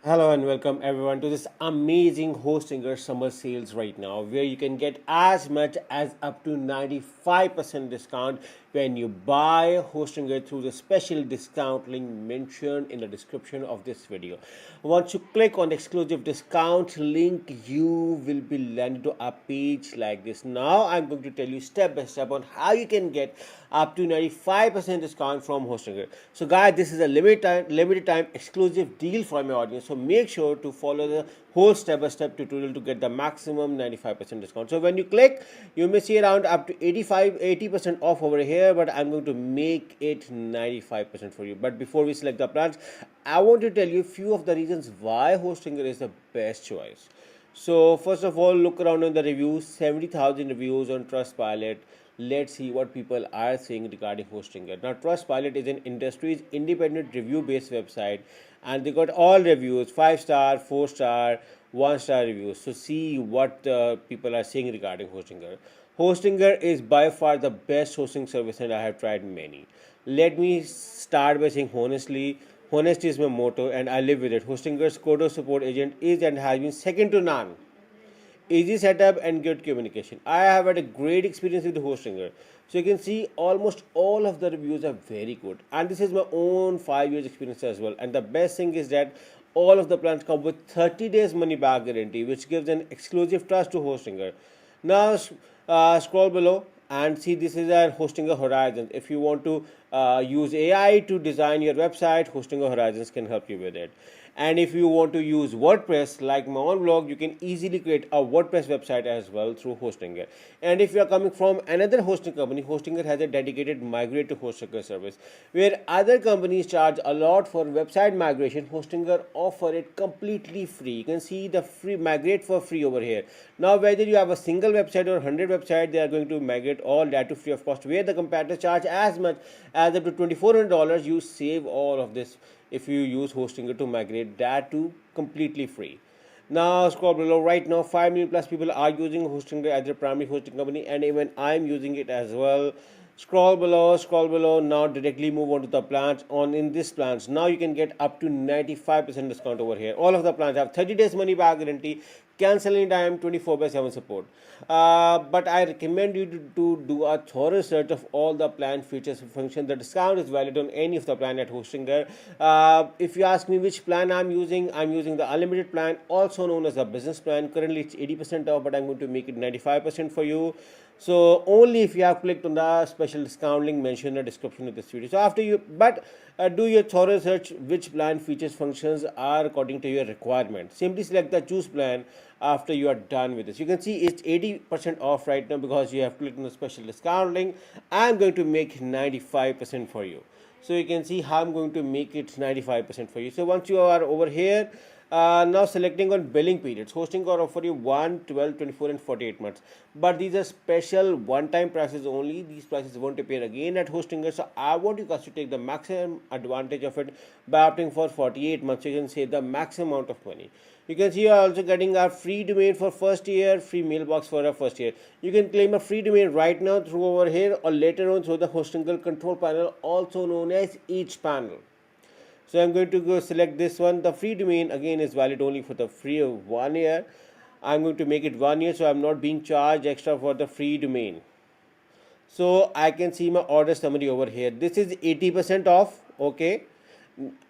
Hello and welcome everyone to this amazing Hostinger summer sales right now, where you can get as much as up to 95% discount when you buy Hostinger through the special discount link mentioned in the description of this video. Once you click on the exclusive discount link, you will be landed to a page like this. Now I'm going to tell you step by step on how you can get up to 95% discount from Hostinger. So guys, this is a limited time exclusive deal for my audience. So make sure to follow the whole step-by-step tutorial to get the maximum 95% discount. So when you click, you may see around up to 80% off over here, but I'm going to make it 95% for you. But before we select the plans, I want to tell you a few of the reasons why Hostinger is the best choice. So first of all, look around on the reviews, 70,000 reviews on Trustpilot. Let's see what people are saying regarding Hostinger. Now, Trustpilot is an industry's independent review-based website, and they got all reviews: 5-star, 4-star, 1-star reviews. So see what people are saying regarding Hostinger. Hostinger is by far the best hosting service, and I have tried many. Let me start by saying honestly, honesty is my motto, and I live with it. Hostinger's Kodo support agent is and has been second to none. Easy setup and good communication. I have had a great experience with the Hostinger. So you can see almost all of the reviews are very good, and this is my own 5 years experience as well. And the best thing is that all of the plans come with 30 days money back guarantee, which gives an exclusive trust to Hostinger. Now scroll below and see, this is our Hostinger Horizons. If you want to use AI to design your website, Hostinger Horizons can help you with it. And if you want to use WordPress like my own blog, you can easily create a WordPress website as well through Hostinger. And if you are coming from another hosting company, Hostinger has a dedicated migrate to Hostinger service. Where other companies charge a lot for website migration, Hostinger offer it completely free. You can see the free migrate for free over here. Now whether you have a single website or 100 website, they are going to migrate all that to free of cost, where the competitors charge as much as up to $2,400. You save all of this if you use Hostinger to migrate that to completely free. Now scroll below. Right now 5 million plus people are using Hostinger as their primary hosting company, and even I'm using it as well. Scroll below. Now directly move on to the plans. On in this plans, now you can get up to 95% discount over here. All of the plans have 30 days money back guarantee, cancel anytime, 24/7 support. But I recommend you to do a thorough search of all the plan features and functions. The discount is valid on any of the plan at Hostinger. If you ask me which plan I'm using the unlimited plan, also known as the business plan. Currently it's 80% off, but I'm going to make it 95% for you. So only if you have clicked on the special discount link mentioned in the description of this video. So after you, do your thorough search which plan features functions are according to your requirement. Simply select the choose plan after you are done with this. You can see it's 80% off right now because you have clicked on the special discount link. I'm going to make 95% for you. So you can see how I'm going to make it 95% for you. So once you are over here, now selecting on billing periods, Hosting or offer you 1, 12, 24 and 48 months, but these are special one-time prices only. These prices won't appear again at Hostinger. So I want you guys to take the maximum advantage of it by opting for 48 months. You can save the maximum amount of money. You can see you are also getting a free domain for first year, free mailbox for a first year. You can claim a free domain right now through over here, or later on through the Hostinger control panel, also known as hPanel. So I'm going to go select this one. The free domain again is valid only for the free of 1 year. I'm going to make it 1 year, so I'm not being charged extra for the free domain. So I can see my order summary over here. This is 80% off. Okay.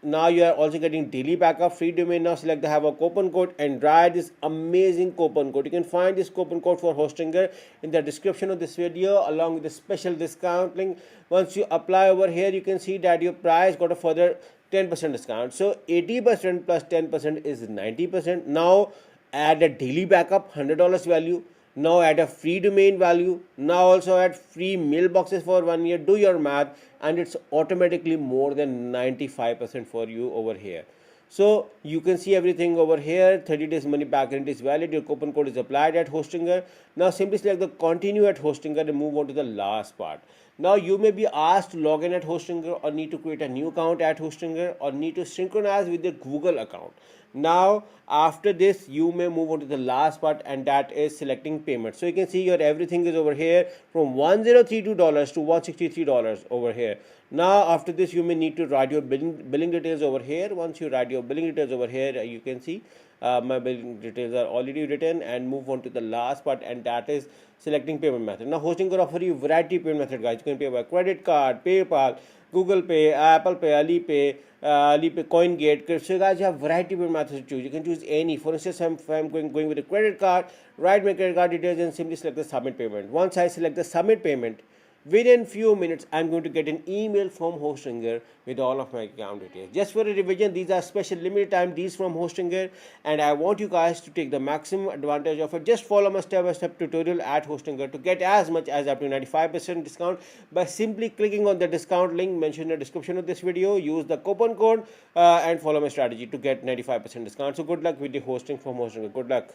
Now you are also getting daily backup, free domain. Now select the have a coupon code and try this amazing coupon code. You can find this coupon code for Hostinger in the description of this video along with the special discount link. Once you apply over here, you can see that your price got a further 10% discount. So 80% plus 10% is 90%. Now add a daily backup, $100 value. Now add a free domain value. Now also add free mailboxes for 1 year. Do your math, and it's automatically more than 95% for you over here. So you can see everything over here. 30 days money back guarantee is valid. Your coupon code is applied at Hostinger. Now simply select the continue at Hostinger and move on to the last part. Now you may be asked to log in at Hostinger, or need to create a new account at Hostinger, or need to synchronize with your Google account. Now after this, you may move on to the last part, and that is selecting payment. So you can see your everything is over here from $1,032 to $163 over here. Now after this you may need to write your billing details over here. Once you write your billing details over here, you can see my billing details are already written, and move on to the last part, and that is selecting payment method. Now hosting will offer you variety of payment method, guys. You can pay by credit card, PayPal, Google Pay, Apple Pay, Alipay, CoinGate. So guys, you have variety of methods to choose. You can choose any. For instance, if I'm going with a credit card, write my credit card details and simply select the submit payment. Once I select the submit payment, within few minutes I'm going to get an email from Hostinger with all of my account details. Just for a revision, these are special limited time deals from Hostinger, and I want you guys to take the maximum advantage of it. Just follow my step-by-step tutorial at Hostinger to get as much as up to 95% discount by simply clicking on the discount link mentioned in the description of this video. Use the coupon code and follow my strategy to get 95% discount. So good luck with the hosting from Hostinger. Good luck.